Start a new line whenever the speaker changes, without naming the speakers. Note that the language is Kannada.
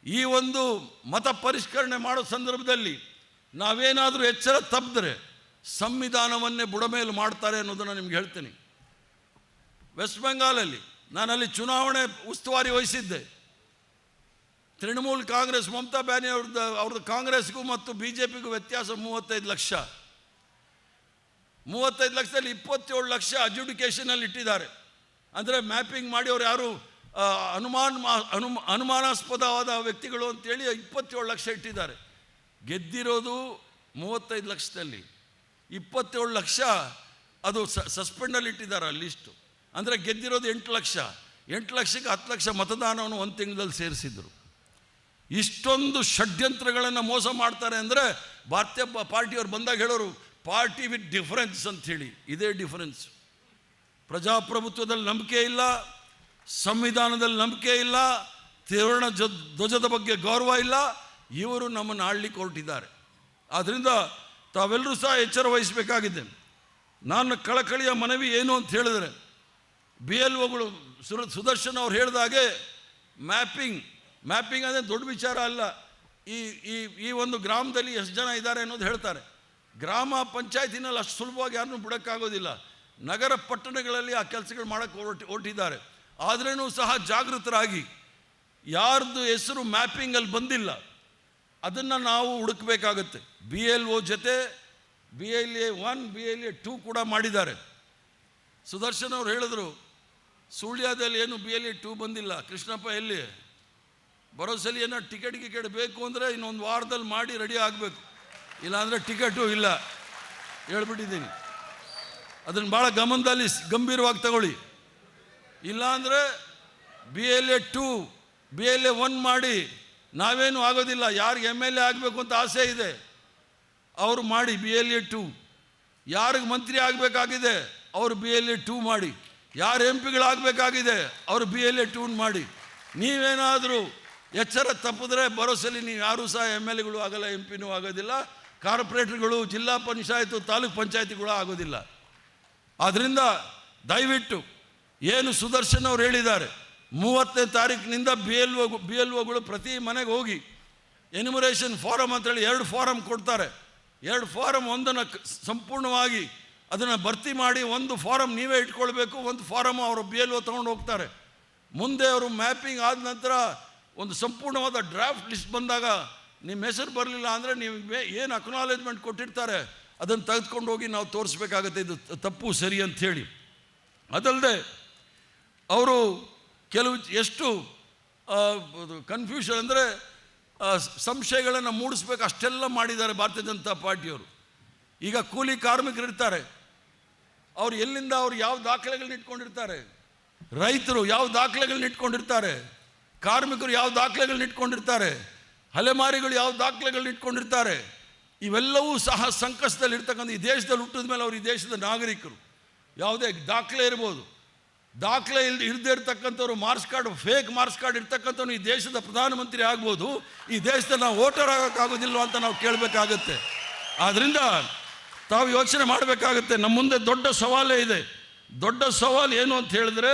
ಈ ಒಂದು ಮತ ಪರಿಷ್ಕರಣೆ ಮಾಡೋ ಸಂದರ್ಭದಲ್ಲಿ ನಾವೇನಾದರೂ ಎಚ್ಚರ ತಪ್ಪಿದ್ರೆ ಸಂವಿಧಾನವನ್ನೇ ಬುಡಮೇಲು ಮಾಡ್ತಾರೆ ಅನ್ನೋದನ್ನು ನಿಮ್ಗೆ ಹೇಳ್ತೀನಿ. ವೆಸ್ಟ್ ಬೆಂಗಾಲಲ್ಲಿ ನಾನಲ್ಲಿ ಚುನಾವಣೆ ಉಸ್ತುವಾರಿ ವಹಿಸಿದ್ದೆ. ತೃಣಮೂಲ್ ಕಾಂಗ್ರೆಸ್ ಮಮತಾ ಬ್ಯಾನರ್ಜಿ ಅವ್ರದ್ದು ಕಾಂಗ್ರೆಸ್ಗೂ ಮತ್ತು BJPಗೂ ವ್ಯತ್ಯಾಸ 35 ಲಕ್ಷ. 35 ಲಕ್ಷದಲ್ಲಿ 27 ಲಕ್ಷ ಅಡ್ಜುಡಿಕೇಷನಲ್ಲಿ ಇಟ್ಟಿದ್ದಾರೆ. ಅಂದರೆ ಮ್ಯಾಪಿಂಗ್ ಮಾಡಿ ಅವ್ರು ಯಾರು ಅನುಮಾನಾಸ್ಪದವಾದ ವ್ಯಕ್ತಿಗಳು ಅಂತೇಳಿ 27 ಲಕ್ಷ ಇಟ್ಟಿದ್ದಾರೆ. ಗೆದ್ದಿರೋದು 35 ಲಕ್ಷದಲ್ಲಿ 27 ಲಕ್ಷ ಅದು ಸಸ್ಪೆಂಡಲ್ಲಿ ಇಟ್ಟಿದ್ದಾರೆ ಆ ಲಿಸ್ಟು. ಅಂದರೆ ಗೆದ್ದಿರೋದು 8 ಲಕ್ಷ. 8 ಲಕ್ಷಕ್ಕೆ 10 ಲಕ್ಷ ಮತದಾನವನ್ನು ಒಂದು ತಿಂಗಳಲ್ಲಿ ಸೇರಿಸಿದ್ರು. ಇಷ್ಟೊಂದು ಷಡ್ಯಂತ್ರಗಳನ್ನು ಮೋಸ ಮಾಡ್ತಾರೆ ಅಂದರೆ ಭಾರತೀಯ ಪಾರ್ಟಿಯವ್ರು ಬಂದಾಗ ಹೇಳೋರು ಪಾರ್ಟಿ ವಿತ್ ಡಿಫರೆನ್ಸ್ ಅಂಥೇಳಿ. ಇದೇ ಡಿಫರೆನ್ಸ್. ಪ್ರಜಾಪ್ರಭುತ್ವದಲ್ಲಿ ನಂಬಿಕೆ ಇಲ್ಲ, ಸಂವಿಧಾನದಲ್ಲಿ ನಂಬಿಕೆ ಇಲ್ಲ, ತ್ರಿವರ್ಣ ಧ್ವಜದ ಬಗ್ಗೆ ಗೌರವ ಇಲ್ಲ. ಇವರು ನಮ್ಮನ್ನು ಆಳ್ಲಿಕ್ಕೆ ಹೊರಟಿದ್ದಾರೆ. ಆದ್ದರಿಂದ ತಾವೆಲ್ಲರೂ ಸಹ ಎಚ್ಚರ ವಹಿಸಬೇಕಾಗಿದೆ. ನನ್ನ ಕಳಕಳಿಯ ಮನವಿ ಏನು ಅಂತ ಹೇಳಿದ್ರೆ, BLOಗಳು ಸುದರ್ಶನ್ ಅವ್ರು ಹೇಳಿದಾಗೆ ಮ್ಯಾಪಿಂಗ್ ಅಂದರೆ ದೊಡ್ಡ ವಿಚಾರ ಅಲ್ಲ. ಈ ಒಂದು ಗ್ರಾಮದಲ್ಲಿ ಎಷ್ಟು ಜನ ಇದ್ದಾರೆ ಅನ್ನೋದು ಹೇಳ್ತಾರೆ. ಗ್ರಾಮ ಪಂಚಾಯತಿನಲ್ಲಿ ಅಷ್ಟು ಸುಲಭವಾಗಿ ಯಾರನ್ನೂ ಬಿಡೋಕ್ಕಾಗೋದಿಲ್ಲ. ನಗರ ಪಟ್ಟಣಗಳಲ್ಲಿ ಆ ಕೆಲಸಗಳು ಮಾಡೋಕ್ಕೆ ಹೊರಟಿದ್ದಾರೆ. ಆದ್ರೂ ಸಹ ಜಾಗೃತರಾಗಿ ಯಾರ್ದು ಹೆಸರು ಮ್ಯಾಪಿಂಗಲ್ಲಿ ಬಂದಿಲ್ಲ ಅದನ್ನು ನಾವು ಹುಡುಕಬೇಕಾಗತ್ತೆ. BLO ಜೊತೆ BLA 1 BLA 2 ಕೂಡ ಮಾಡಿದ್ದಾರೆ. ಸುದರ್ಶನ್ ಅವ್ರು ಹೇಳಿದ್ರು ಸುಳ್ಯದಲ್ಲಿ ಏನು BLA 2 ಬಂದಿಲ್ಲ. ಕೃಷ್ಣಪ್ಪ ಎಲ್ಲಿ ಬರೋಸಲಿ ಏನೋ ಟಿಕೆಟ್ ಬೇಕು ಅಂದರೆ ಇನ್ನೊಂದು ವಾರದಲ್ಲಿ ಮಾಡಿ ರೆಡಿ ಆಗಬೇಕು, ಇಲ್ಲಾಂದರೆ ಟಿಕೆಟು ಇಲ್ಲ ಹೇಳ್ಬಿಟ್ಟಿದ್ದೀನಿ. ಅದನ್ನು ಭಾಳ ಗಮನದಲ್ಲಿ ಗಂಭೀರವಾಗಿ ತಗೊಳ್ಳಿ. ಇಲ್ಲಾಂದರೆ BLA 2 BLA 1 ಮಾಡಿ ನಾವೇನು ಆಗೋದಿಲ್ಲ. ಯಾರಿಗೆ MLA ಆಗಬೇಕು ಅಂತ ಆಸೆ ಇದೆ ಅವರು ಮಾಡಿ BLA 2. ಯಾರಿಗೆ ಮಂತ್ರಿ ಆಗಬೇಕಾಗಿದೆ ಅವರು BLA 2 ಮಾಡಿ. ಯಾರು MP ಗಳಾಗಬೇಕಾಗಿದೆ ಅವರು BLA 2 ಮಾಡಿ. ನೀವೇನಾದರೂ ಎಚ್ಚರ ತಪ್ಪಿದ್ರೆ ಬರೋಸಲಿ ನೀವು ಯಾರೂ ಸಹ MLAಗಳು ಆಗಲ್ಲ, MP ಆಗೋದಿಲ್ಲ, ಕಾರ್ಪೊರೇಟರ್ಗಳು, ಜಿಲ್ಲಾ ಪಂಚಾಯತು, ತಾಲೂಕು ಪಂಚಾಯತಿಗಳು ಆಗೋದಿಲ್ಲ. ಆದ್ದರಿಂದ ದಯವಿಟ್ಟು ಏನು ಸುದರ್ಶನ್ ಅವ್ರು ಹೇಳಿದ್ದಾರೆ 30ನೇ ತಾರೀಕಿನಿಂದ BLOಗಳು ಪ್ರತಿ ಮನೆಗೆ ಹೋಗಿ ಎನ್ಯುಮರೇಷನ್ ಫಾರಮ್ ಅಂತೇಳಿ 2 ಫಾರಮ್ ಕೊಡ್ತಾರೆ. 2 ಫಾರಮ್, ಒಂದನ್ನು ಸಂಪೂರ್ಣವಾಗಿ ಅದನ್ನು ಭರ್ತಿ ಮಾಡಿ, ಒಂದು ಫಾರಮ್ ನೀವೇ ಇಟ್ಕೊಳ್ಬೇಕು, ಒಂದು ಫಾರಮ್ ಅವರು BLO ತೊಗೊಂಡು ಹೋಗ್ತಾರೆ. ಮುಂದೆ ಅವರು ಮ್ಯಾಪಿಂಗ್ ಆದ ನಂತರ ಒಂದು ಸಂಪೂರ್ಣವಾದ ಡ್ರಾಫ್ಟ್ ಲಿಸ್ಟ್ ಬಂದಾಗ ನಿಮ್ಮ ಹೆಸರು ಬರಲಿಲ್ಲ ಅಂದರೆ ನೀವು ಏನು ಅಕ್ನಾಲೇಜ್ಮೆಂಟ್ ಕೊಟ್ಟಿರ್ತಾರೆ ಅದನ್ನು ತೆಗೆದುಕೊಂಡು ಹೋಗಿ ನಾವು ತೋರಿಸ್ಬೇಕಾಗತ್ತೆ ಇದು ತಪ್ಪು ಸರಿ ಅಂಥೇಳಿ. ಅದಲ್ಲದೆ ಅವರು ಕೆಲವು ಎಷ್ಟು ಕನ್ಫ್ಯೂಷನ್ ಅಂದರೆ ಸಂಶಯಗಳನ್ನು ಮೂಡಿಸ್ಬೇಕು ಅಷ್ಟೆಲ್ಲ ಮಾಡಿದ್ದಾರೆ ಭಾರತೀಯ ಜನತಾ ಪಾರ್ಟಿಯವರು. ಈಗ ಕೂಲಿ ಕಾರ್ಮಿಕರು ಇರ್ತಾರೆ, ಅವ್ರು ಎಲ್ಲಿಂದ ಅವ್ರು ಯಾವ ದಾಖಲೆಗಳನ್ನ ಇಟ್ಕೊಂಡಿರ್ತಾರೆ, ರೈತರು ಯಾವ ದಾಖಲೆಗಳನ್ನ ಇಟ್ಕೊಂಡಿರ್ತಾರೆ, ಕಾರ್ಮಿಕರು ಯಾವ ದಾಖಲೆಗಳನ್ನ ಇಟ್ಕೊಂಡಿರ್ತಾರೆ, ಅಲೆಮಾರಿಗಳು ಯಾವ ದಾಖಲೆಗಳನ್ನ ಇಟ್ಕೊಂಡಿರ್ತಾರೆ, ಇವೆಲ್ಲವೂ ಸಹ ಸಂಕಷ್ಟದಲ್ಲಿ ಇರ್ತಕ್ಕಂಥ ಈ ದೇಶದಲ್ಲಿ ಹುಟ್ಟಿದ ಮೇಲೆ ಅವರು ಈ ದೇಶದ ನಾಗರಿಕರು. ಯಾವುದೇ ದಾಖಲೆ ಇರ್ಬೋದು, ದಾಖಲೆ ಇಲ್ಲದೆ ಇರ್ತಕ್ಕಂಥವ್ರು ಫೇಕ್ ಮಾರ್ಕ್ಸ್ ಕಾರ್ಡ್ ಇರ್ತಕ್ಕಂಥವ್ರು ಈ ದೇಶದ ಪ್ರಧಾನಮಂತ್ರಿ ಆಗ್ಬೋದು, ಈ ದೇಶದಲ್ಲಿ ನಾವು ವೋಟರ್ ಆಗೋಕ್ಕಾಗೋದಿಲ್ಲ ಅಂತ ನಾವು ಕೇಳಬೇಕಾಗತ್ತೆ. ಆದ್ದರಿಂದ ತಾವು ಯೋಚನೆ ಮಾಡಬೇಕಾಗತ್ತೆ. ನಮ್ಮ ಮುಂದೆ ದೊಡ್ಡ ಸವಾಲೇ ಇದೆ. ದೊಡ್ಡ ಸವಾಲು ಏನು ಅಂತ ಹೇಳಿದ್ರೆ